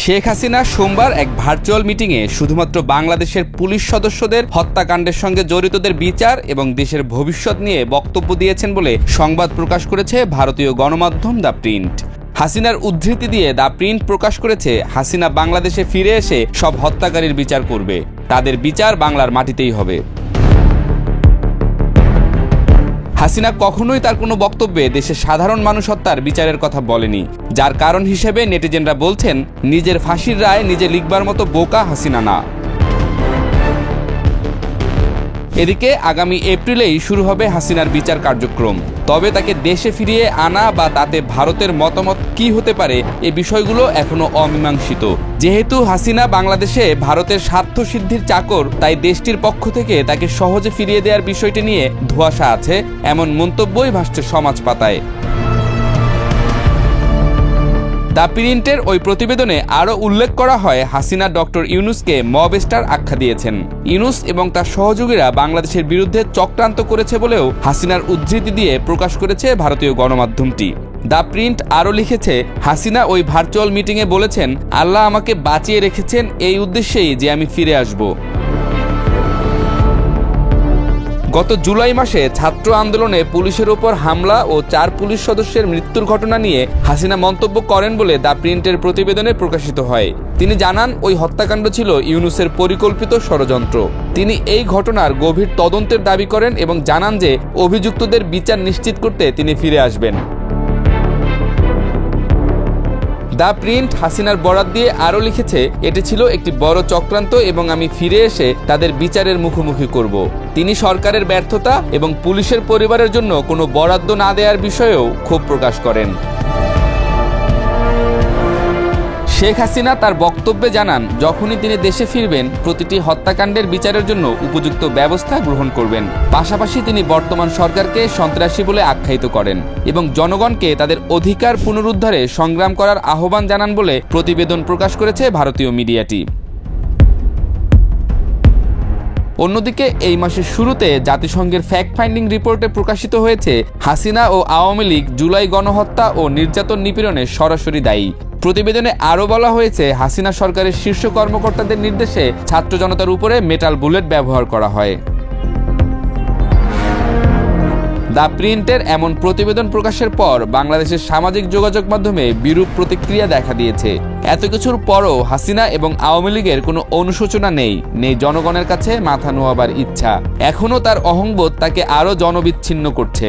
শেখ হাসিনা সোমবার এক ভার্চুয়াল মিটিংয়ে শুধুমাত্র বাংলাদেশের পুলিশ সদস্যদের হত্যাকাণ্ডের সঙ্গে জড়িতদের বিচার এবং দেশের ভবিষ্যৎ নিয়ে বক্তব্য দিয়েছেন বলে সংবাদ প্রকাশ করেছে ভারতীয় গণমাধ্যম দ্য প্রিন্ট। হাসিনার উদ্ধৃতি দিয়ে দ্য প্রিন্ট প্রকাশ করেছে, হাসিনা বাংলাদেশে ফিরে এসে সব হত্যাকারীর বিচার করবে, তাদের বিচার বাংলার মাটিতেই হবে। হাসিনা কখনোই তার কোনো বক্তব্যে দেশের সাধারণ মানুষ হত্যার বিচারের কথা বলেনি, যার কারণ হিসেবে নেটিজেনরা বলছেন নিজের ফাঁসির রায় নিজে লিখবার মতো বোকা হাসিনা না। এদিকে আগামী এপ্রিলেই শুরু হবে হাসিনার বিচার কার্যক্রম। তবে তাকে দেশে ফিরিয়ে আনা বা তাতে ভারতের মতামত কী হতে পারে, এ বিষয়গুলো এখনো অমীমাংসিত। যেহেতু হাসিনা বাংলাদেশে ভারতের স্বার্থ সিদ্ধির চাকর, তাই দেশটির পক্ষ থেকে তাকে সহজে ফিরিয়ে দেওয়ার বিষয়টি নিয়ে ধোঁয়াশা আছে, এমন মন্তব্যই ভাসছে সমাজ পাতায়। দ্য প্রিন্টের ওই প্রতিবেদনে আরও উল্লেখ করা হয়, হাসিনা ডক্টর ইউনূসকে মব স্টার আখ্যা দিয়েছেন। ইউনূস এবং তার সহযোগীরা বাংলাদেশের বিরুদ্ধে চক্রান্ত করেছে বলেও হাসিনার উদ্ধৃতি দিয়ে প্রকাশ করেছে ভারতীয় গণমাধ্যমটি। দ্য প্রিন্ট আরও লিখেছে, হাসিনা ওই ভার্চুয়াল মিটিংয়ে বলেছেন, আল্লাহ আমাকে বাঁচিয়ে রেখেছেন এই উদ্দেশ্যেই যে আমি ফিরে আসব। গত জুলাই মাসে ছাত্র আন্দোলনে পুলিশের ওপর হামলা ও 4 পুলিশ সদস্যের মৃত্যুর ঘটনা নিয়ে হাসিনা মন্তব্য করেন বলে দ্য প্রিন্টের প্রতিবেদনে প্রকাশিত হয়। তিনি জানান, ওই হত্যাকাণ্ড ছিল ইউনূসের পরিকল্পিত ষড়যন্ত্র। তিনি এই ঘটনার গভীর তদন্তের দাবি করেন এবং জানান যে অভিযুক্তদের বিচার নিশ্চিত করতে তিনি ফিরে আসবেন। দ্য প্রিন্ট হাসিনার বরাত দিয়ে আরও লিখেছে, এটি ছিল একটি বড় চক্রান্ত এবং আমি ফিরে এসে তাদের বিচারের মুখোমুখি করব। তিনি সরকারের ব্যর্থতা এবং পুলিশের পরিবারের জন্য কোনো বরাদ্দ না দেওয়ার বিষয়েও ক্ষোভ প্রকাশ করেন। শেখ হাসিনা তার বক্তব্যে জানান, যখনই তিনি দেশে ফিরবেন প্রতিটি হত্যাকাণ্ডের বিচারের জন্য উপযুক্ত ব্যবস্থা গ্রহণ করবেন। পাশাপাশি তিনি বর্তমান সরকারকে সন্ত্রাসী বলে আখ্যায়িত করেন এবং জনগণকে তাদের অধিকার পুনরুদ্ধারে সংগ্রাম করার আহ্বান জানান বলে প্রতিবেদন প্রকাশ করেছে ভারতীয় মিডিয়াটি। অন্যদিকে এই মাসের শুরুতে জাতিসংঘের ফ্যাক্ট ফাইন্ডিং রিপোর্টে প্রকাশিত হয়েছে, হাসিনা ও আওয়ামী লীগ জুলাই গণহত্যা ও নির্যাতন নিপীড়নে সরাসরি দায়ী। প্রতিবেদনে আরও বলা হয়েছে, হাসিনা সরকারের শীর্ষ কর্মকর্তাদের নির্দেশে ছাত্র জনতার উপরে মেটাল বুলেট ব্যবহার করা হয়। দ্য প্রিন্টের এমন প্রতিবেদন প্রকাশের পর বাংলাদেশের সামাজিক যোগাযোগ মাধ্যমে বিরূপ প্রতিক্রিয়া দেখা দিয়েছে। এত কিছুর পরও হাসিনা এবং আওয়ামী লীগের কোনো অনুশোচনা নেই জনগণের কাছে মাথা নোয়াবার ইচ্ছা। এখনও তার অহংবোধ তাকে আরও জনবিচ্ছিন্ন করছে।